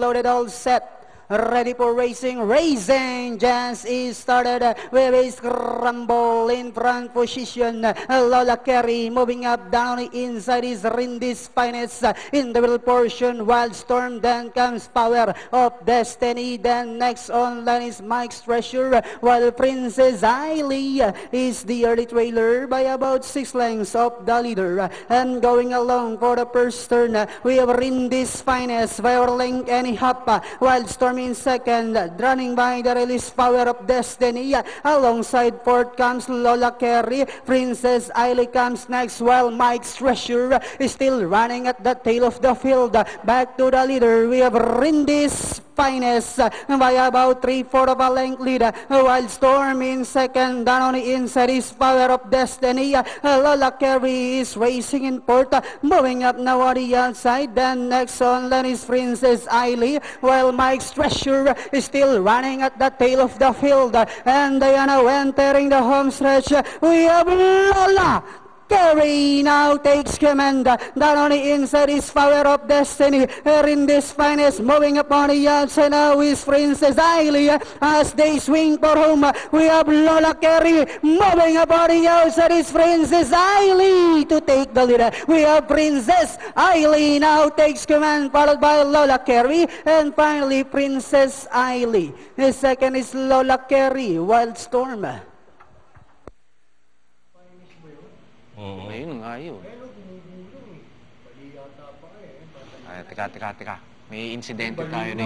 loaded, all set. Ready for racing. Racing just is started with a scramble in front position. Lola Carey moving up down the inside is Rindis Finest in the middle portion. Wildstorm, then comes Power of Destiny. Then next on line is Mike's Treasure, while Princess Ailey is the early trailer by about 6 lengths of the leader. And going along for the first turn, we have Rindis Finest by our length and a half. Wildstorm in second, running by the release Power of Destiny. Alongside fourth comes Lola Carey. Princess Ailey comes next, while Mike's Treasure is still running at the tail of the field. Back to the leader, we have Rindis Finest by about 3/4 of a length lead. Wildstorm in second, down on the inside is Power of Destiny. Lola Carey is racing in fourth, moving up now on the outside. Then next on line is Princess Ailey, while Mike's Treasure is still running at the tail of the field. And they are now entering the home stretch. We have Lola Carey now takes command. Down on the inside is Power of Destiny. Rindis Finest moving up on the outside now is Princess Ailey. As they swing for home, we have Lola Carey moving up on the outside is Princess Ailey to take the lead. We have Princess Ailey now takes command, followed by Lola Carey, and finally Princess Ailey. The second is Lola Carey, Wildstorm. Ayun nga yun. Ay, teka. May insidente tayo na